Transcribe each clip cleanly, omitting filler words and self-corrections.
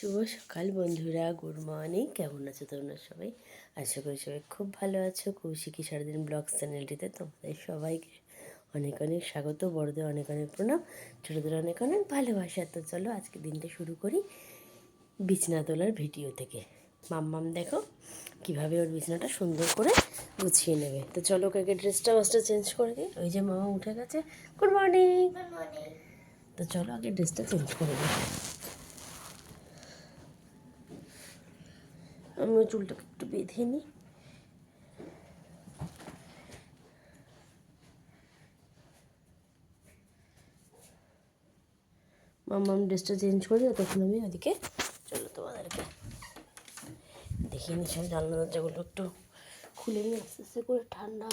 শুভ সকাল বন্ধুরা, good morning. কেমন আছো তোমরা সবাই? আশা করি সবাই খুব ভালো আছো। কৌশিকী সারাদিন ব্লগ চ্যানেলটিতে তোমাদের সবাইকে অনেক অনেক স্বাগত। বড়দের অনেক অনেক প্রণাম, ছোটোদের অনেক অনেক ভালোবাসা। তো চলো আজকে দিনটা শুরু করি বিছানা তোলার ভিডিও থেকে। মাম্মাম দেখো কীভাবে ওর বিছানাটা সুন্দর করে গুছিয়ে নেবে। তো চলো ওকে ড্রেসটা চেঞ্জ করে দিই। ওই যে মামা উঠে গেছে। Good morning. তো চলো আগে ড্রেসটা চেঞ্জ করে দিই। আমি ওই চুলটাকে একটু বেঁধে নিই। মাম্মাম ড্রেসটা চেঞ্জ করে তখন আমি ওদিকে চলো তোমাদেরকে দেখিয়ে নিই। সব জানলা দরজাগুলো একটু খুলে নিই আস্তে আস্তে করে। ঠান্ডা,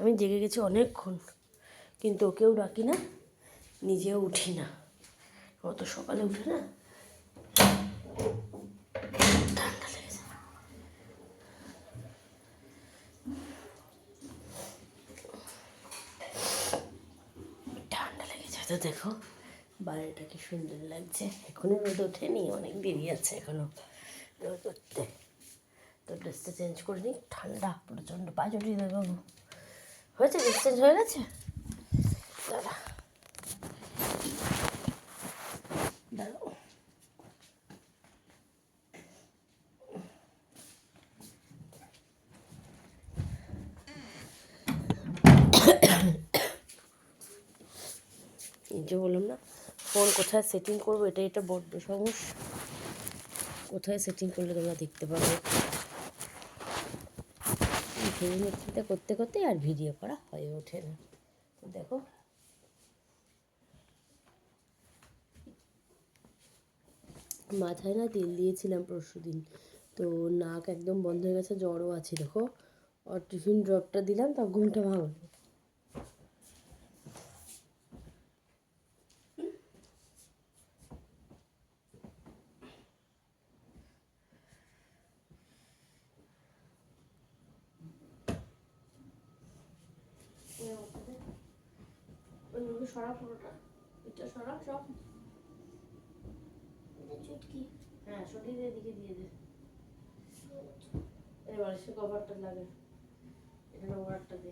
আমি জেগে গেছি অনেকক্ষণ, কিন্তু ওকেও ডাকি না, নিজেও উঠি না। অত সকালে উঠে না, ঠান্ডা লেগেছে। ঠান্ডা লেগেছে। তো দেখো বাইরেটা কি সুন্দর লাগছে। এখনও রোদ ওঠেনি, অনেক দেরি আছে এখনও রোদ উঠতে। তো ড্রেসটা চেঞ্জ করে নিই। ঠান্ডা প্রচণ্ড, পা চটিয়ে দেবে বাবু। হয়েছে, ড্রেস চেঞ্জ হয়ে গেছে। দাঁড়া দাঁড়াও। এই যে বললাম না, ফোন কোথায় সেটিং করবো, এটা বড্ড সমস্যা। কোথায় সেটিং করলে তোমরা দেখতে পাবে। চিন্তা করতে করতে আর ভিডিও করা হয়ে ওঠে না। তো দেখো মাথায় না তেল দিয়েছিলাম পরশুদিন, তো নাক একদম বন্ধ হয়ে গেছে, জ্বরও আছে। দেখো আর টিফিন ড্রপটা দিলাম, তা ঘুমটা ভাঙলো। সরা পুরোটা, এটা সরা সব। চুটকি, হ্যাঁ সরিয়ে এদিকে দিয়ে দে। এবার সে কভারটা লাগে, এটা কভারটা দে।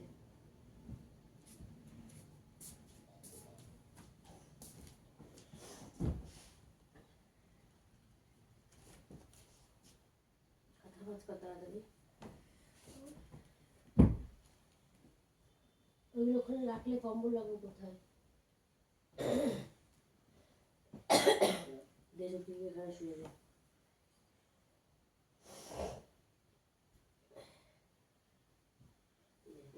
কথা বাজ কর তাড়াতাড়ি। ওই ওখানে রাখলে কম্বল লাগবে কোথায়? দেশে থেকে এখানে শুয়ে যায়।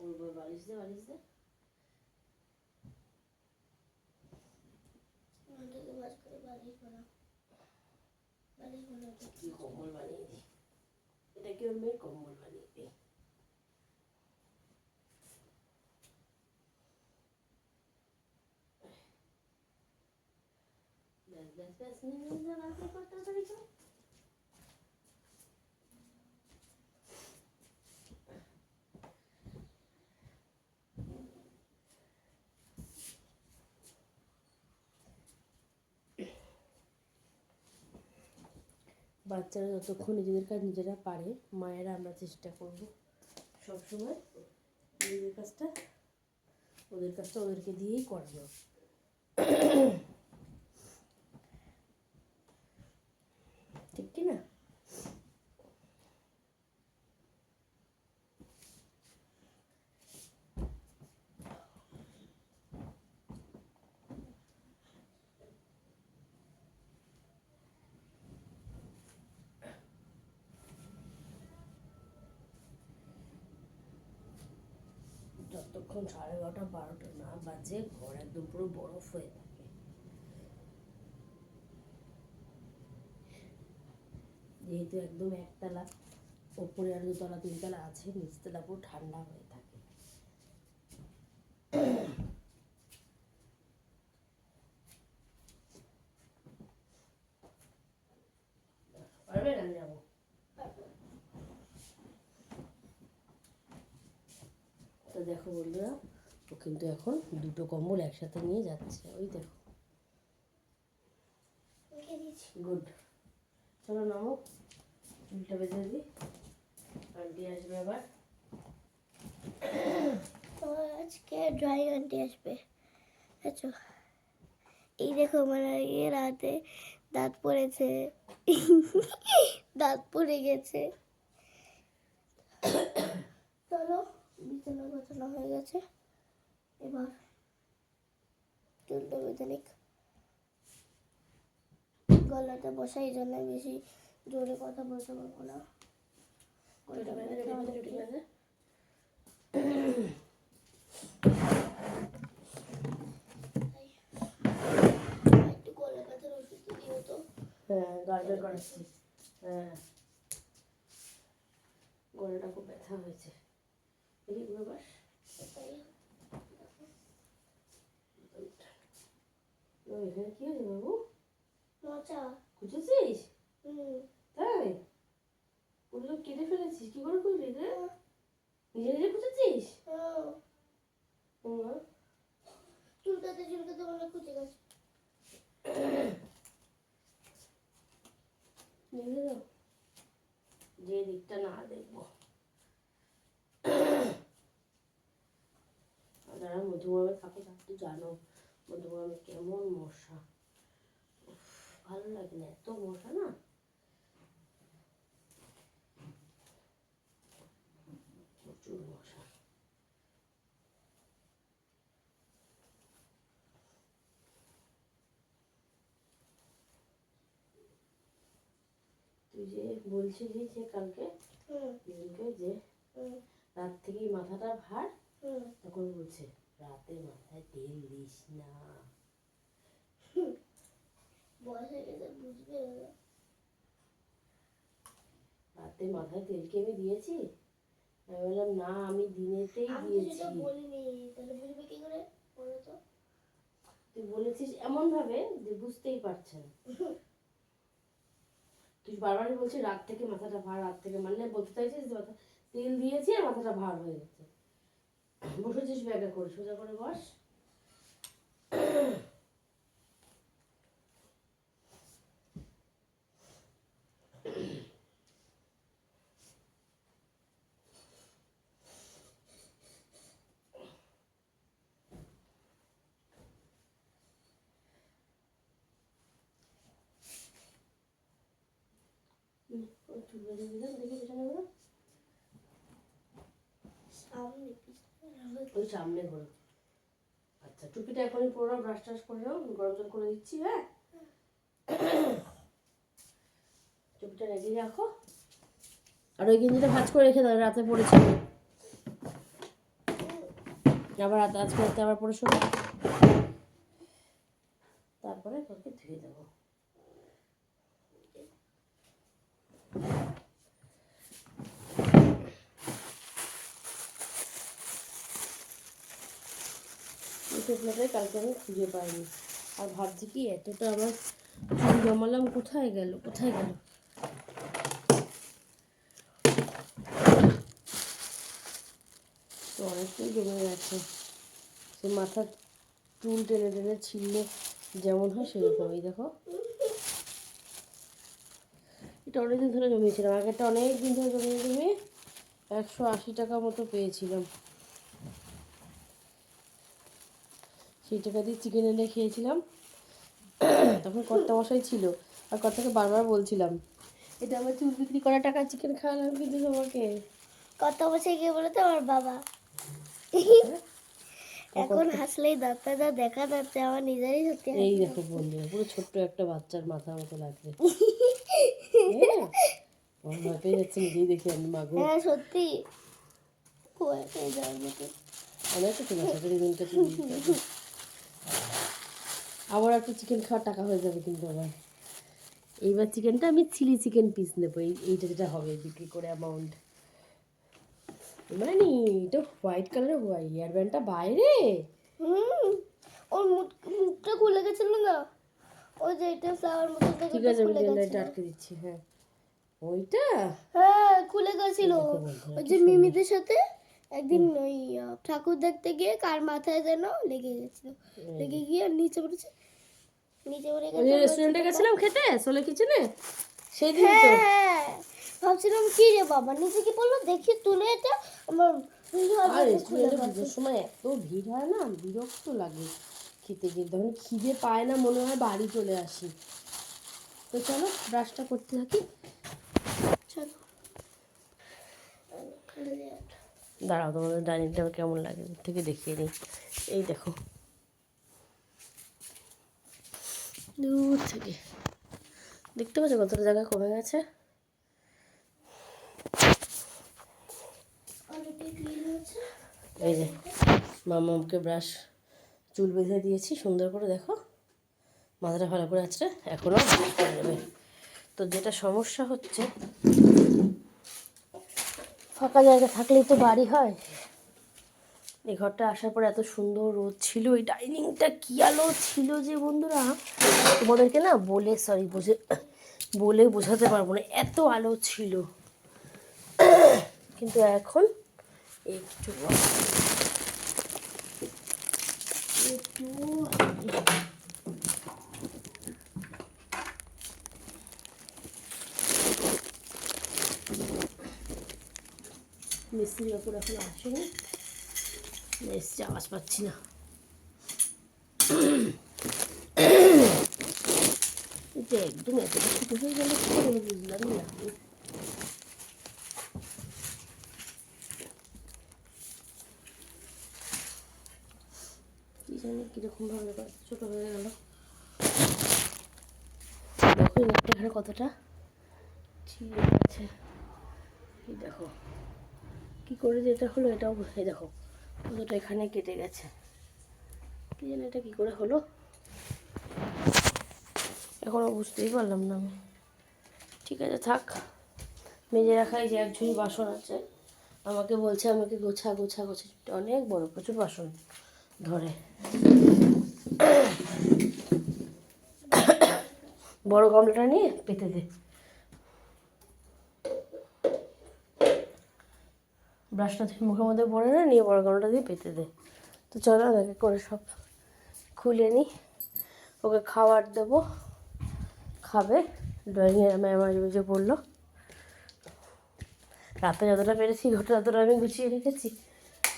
ওর বালিশ দে, বালিশ দে। কি কম্বল বানিয়ে দিই, এটা কি ওর মেয়ের কম্বল বানিয়ে দিই। ব্যাস ব্যাস ব্যাস, নিয়ে রাখলে কর তাড়াতাড়ি কর। বাচ্চারা যতক্ষণ নিজেদের কাজ নিজেরা পারে, মায়েরা আমরা চেষ্টা করব সবসময় নিজেদের কাজটা ওদেরকে দিয়েই করানো। ঠিক কি না? যতক্ষণ 11:30 12টা না বাজে ঘর একদম পুরো বরফ হয়ে থাকে। যেহেতু একদম একতলা, ওপরে আর 2তলা 3তলা আছে, নিচতলা পুরো ঠান্ডা হয়ে থাকে। পারবে না যাবো। তো দেখো বন্ধুরা, ও কিন্তু এখন 2টো কম্বল একসাথে নিয়ে যাচ্ছে। ওই দেখো, গুড। চলো নামো, চুলটা বেঁধে দিই, আন্টি আসবে আবার। আজকে ড্রয়িং আন্টি আসবে। আচ্ছা, এই দেখো মানে এর হাতে দাঁত পড়েছে, দাঁত পড়ে গেছে। চলো, বিছানা গোছানো হয়ে গেছে, এবার চুলটা বেঁধে নিক। গলাটা বসাই জন্য বেশি জোরে কথা বলতে পারবো না। গলাটা ব্যথা অনেকই। একটু গলা ব্যথার ওষুধ দিও তো। হ্যাঁ, গার্গল করাচ্ছি। হ্যাঁ, গলাটা খুব ব্যথা হয়েছে। দেখি ঘুরে বাস। তাই এখানে কি হয়েছে বাবু? মোচা। খুঁজেছিস? হুম। তাই? ওগুলো কেটে ফেলেছিস? কি করে করলি রে? নিজে নিজে খুঁজেছিস? চুলকাতে চুলকাতে মনে খুঁজে গেছে। যে দিকটা না দেখবো। যারা মধুগ্রামে থাকে তারা তো জানো মধুগ্রামে কেমন মশা। ভালো লাগে না, এত মশা না। প্রচুর মশা। তুই যে বলছিলি যে কালকে দিনকে যে রাত থেকেই মাথাটা ভার, তখন বলছে রাতে মাথায় তেল দিস না। বয়স হয়ে গেছে, বুঝবে না। রাতে মাথায় তেল কি আমি দিয়েছি? আমি বললাম না, আমি দিনেতেই দিয়েছি। সেটা বলিনি, তাহলে বুঝবে কি করে বলো তো? তুই বলেছিস এমন ভাবে যে বুঝতেই পারছে না। তুই বারবারই বলছিস রাত থেকে মাথাটা ভার, রাত থেকে, মানে বলতে চাইছিস যে মাথা তেল দিয়েছি আর মাথাটা ভার হয়ে গেছে। বসেছিস ব্যাগা করে, সোজা করে বস। চুল বেঁধে দিলাম, দেখি পেছনে ঘোরো। ওই সামনে ঘোরো। আচ্ছা, টুপিটা এখনই পরো, ব্রাশ টাশ করে নাও, গরম জল করে দিচ্ছি। হ্যাঁ, টুপিটা রেডি রাখো। আর ওই গেঞ্জিটা ভাঁজ করে রেখে দাও, রাতে পরেছিল। আবার রাতে আজকে রাতে আবার পরে শোনো, তারপরে তোকে ধুয়ে দেবো। এই টোপলাটাই কালকে আমি খুঁজে পাইনি। আর ভাবছি কি এতটা আমার চুল জমালাম, কোথায় গেল কোথায় গেল? তো অনেকটাই জমে গেছে। সে মাথার চুল টেনে টেনে ছিললে যেমন হয় সেরকমই। দেখো, এটা অনেকদিন ধরে জমিয়েছিলাম, আগেরটা অনেক দিন ধরে জমিয়ে 180 টাকা মতো পেয়েছিলাম। সেই টাকা দিয়ে চিকেন এনে খেয়েছিলাম। তখন কর্তামশাই ছিল, আর কর্তাকে বারবার বলছিলাম এটা আমার চুল বিক্রি করা টাকা, চিকেন খাওয়ালাম কিন্তু তোমাকে। কর্তামশাই কে বলে তো? আমার বাবা। এখন হাসলেই দাঁতটা যা দেখা যাচ্ছে, আমার নিজেরই সত্যি এই দেখো বন্ধুরা, পুরো ছোট্ট একটা বাচ্চার মাথার মতো লাগছে। ভয় পেয়ে যাচ্ছে নিজেই দেখে আমি, মাগো। হ্যাঁ সত্যি কুয়ায় পেয়ে যাওয়ার মতো। অনেক কিছু আছে, রিমিনকে চুল দিতে হবে। আবার একটা চিকেন খাওয়ার টাকা হয়ে যাবে কিন্তু আবার। এইবার চিকেনটা আমি চিলি চিকেন পিস নেবো, এইটা যেটা হবে বিক্রি করে অ্যামাউন্ট। মানে নি এটা হোয়াইট কালারের হেয়ার ব্যান্ডটা বাইরে। ওর মুখটা খুলে গেছিল না, ওই যে এটা ফ্লাওয়ার মতো দেখে ঠিক আছে, আমি লাইটটা আটকে দিচ্ছি। হ্যাঁ, ওইটা হ্যাঁ খুলে গেছিল। ওই যে মিমিদের সাথে একদিন ওই ঠাকুর দেখতে গিয়ে কার মাথায় যেন লেগে গেছিল, লেগে গিয়ে নিচে পড়েছে, নিচে পড়ে গেছে। রেস্টুরেন্টে গেছিলাম খেতে, সোলে কিচেনে। সেই দিনই তো। হ্যাঁ, ভাবছিলাম কি রে বাবা, নিচে কি বললো, দেখি তুলে এটা আমার আর রেস্টুরেন্টে পুজোর সময় এত ভিড় হয় না, বিরক্ত লাগে খেতে গিয়ে, তখন খিদে পায় না, মনে হয় বাড়ি চলে আসি। তো চলো ব্রাশটা করতে থাকি। চলো দাঁড়াও, তোমাদের ডাইনিংটা কেমন লাগে দূর থেকে দেখিয়ে নিই। এই দেখো, দূর থেকে দেখতে পাচ্ছ কতটা জায়গা কমে গেছে। এই যে মামাকে ব্রাশ চুল বেঁধে দিয়েছি সুন্দর করে, দেখো মাথাটা ভালো করে আছড়ে এখনও ব্রাশ করে নেবে। তো যেটা সমস্যা হচ্ছে, ফাঁকা জায়গা থাকলেই তো বাড়ি হয়। এই ঘরটা আসার পর এত সুন্দর রোদ ছিল, এই ডাইনিংটা কী আলো ছিল যে বন্ধুরা, তোমাদেরকে না বলে বোঝাতে পারবো না, এত আলো ছিল। কিন্তু এখন একটু একটু মিস্ত্রির ওপর এখন আসেনি, এসছে আওয়াজ পাচ্ছি না। এটা একদম এতটা ছোটো হয়ে গেলে কী করে বুঝলাম না। কি জানি কীরকমভাবে ছোটো হয়ে গেল। দেখো এই একটা এখানে কতটা ঠিক আছে, এই দেখো কী করে যে এটা হলো, এটাও এই দেখো কতটা এখানে কেটে গেছে। কি জানি এটা কী করে হলো, এখনও বুঝতেই পারলাম না আমি। ঠিক আছে থাক, মেজে রাখাই যে এক ঝুড়ি বাসন আছে, আমাকে বলছে আমাকে গোছা গোছা গোছা, অনেক বড় প্রচুর বাসন ধরে। বড় গামলাটা নিয়ে পেতে দে, ব্রাশটা থেকে মুখের মধ্যে পড়ে না, নিয়ে বড় গামলাটা দিয়ে পেতে দে। তো চলো আমাকে করে সব খুলে নিই, ওকে খাবার দেবো, খাবে। ড্রয়িংয়ের ম্যাম আসবে যে বললো, রাতে যতটা পেরেছি ঘরটা ততটা আমি গুছিয়ে রেখেছি,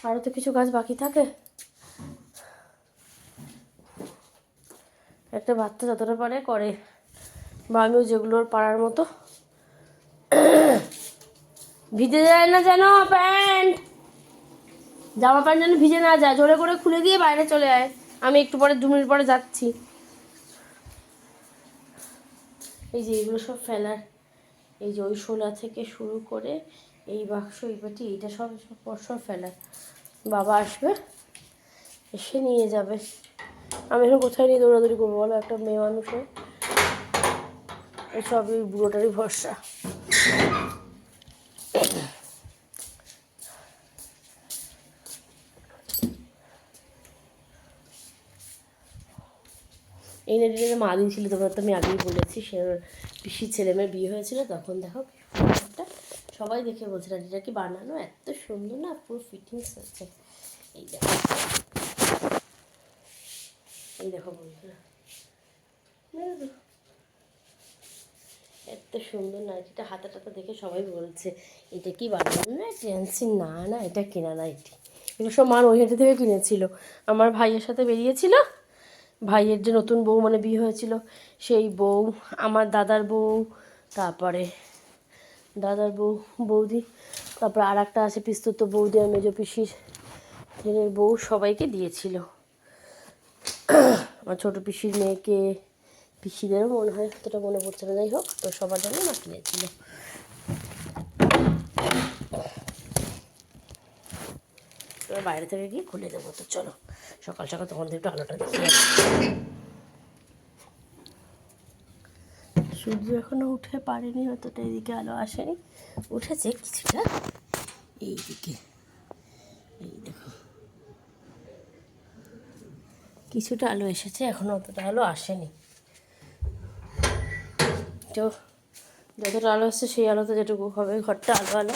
আরও তো কিছু কাজ বাকি থাকে। একটা বাচ্চা যতটা পারে করে, বা আমিও যেগুলোর পারার মতো। ভিজে যায় না যেন প্যান্ট, জামা প্যান্ট যেন ভিজে না যায়, জোরে করে খুলে দিয়ে বাইরে চলে আয়, আমি একটু পরে 2 মিনিট পরে যাচ্ছি। এই যে এগুলো সব ফেলার, এই যে ওই শোলা থেকে শুরু করে এই বাক্স, এই বাটি, এইটা সব সব পরসব ফেলার। বাবা আসবে, এসে নিয়ে যাবে। আমি এখন কোথায় নিয়ে দৌড়াদৌড়ি করবো বলো, একটা মেয়ে মানুষে এসব এই বুড়োটারই ভরসা। এই নেটিটা মা দিয়েছিল, তোমার তো আমি আগেই বলেছি, সে পিসির ছেলে মেয়ের বিয়ে হয়েছিল তখন। দেখো একটা সবাই দেখে বলছে নেটিটা কি বানানো এত সুন্দর না, পুরো ফিটিংস হচ্ছে। এই দেখো, এই দেখো বন্ধুরা, এত সুন্দর নাইটিটা, হাতা টাতা দেখে সবাই বলছে এটা কি বানানো না ট্রেন্সি, না না এটা কেনা নাইটি। এগুলো সব মা নৈহাটি থেকে কিনেছিল, আমার ভাইয়ের সাথে বেরিয়েছিল, ভাইয়ের যে নতুন বউ মানে বিয়ে হয়েছিল সেই বউ, আমার দাদার বউ, তারপরে দাদার বউ বৌদি, তারপরে আর একটা আছে পিস্তুত বৌদি আর মেজো পিসির ছেলের বউ, সবাইকে দিয়েছিল। আমার ছোটো পিসির মেয়েকে, পিসিদেরও মনে হয় অতটা মনে পড়ছে না, যাই হোক তো সবার জন্য না কিনেছিল। এবার বাইরে থেকে গিয়ে খুলে দেবো। তো চলো সকাল সকাল তোমাদের একটু আলোটা দেখিয়ে, সূর্য এখনও উঠে পারেনি, অতটা এদিকে আলো আসেনি, উঠেছে কিছুটা এইদিকে, এই দেখো কিছুটা আলো এসেছে, এখনও অতটা আলো আসেনি। তো যতটা আলো আসছে সেই আলোতে যেটুকু হবে, ঘরটা আলো আলো।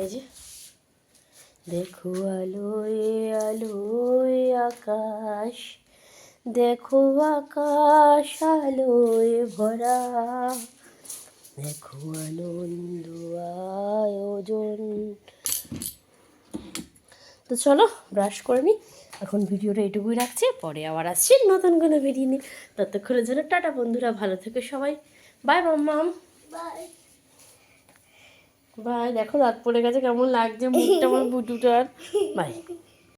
এই যে দেখো আলোয় আকাশ, দেখো আকাশ আলোয় ভরা, দেখো আনন্দ আয়োজন। তো চলো ব্রাশ করে নিই, এখন ভিডিওটা এটুকুই রাখছি, পরে আবার আসছি নতুন কোনো ভিডিও নিয়ে। ততক্ষণের জন্য টাটা বন্ধুরা, ভালো থেকে সবাই, বাই মাম্মাম, বাই। বাই। দেখো রাত পড়ে গেছে, কেমন লাগছে মুখটা আমার বুটুটার, বাই।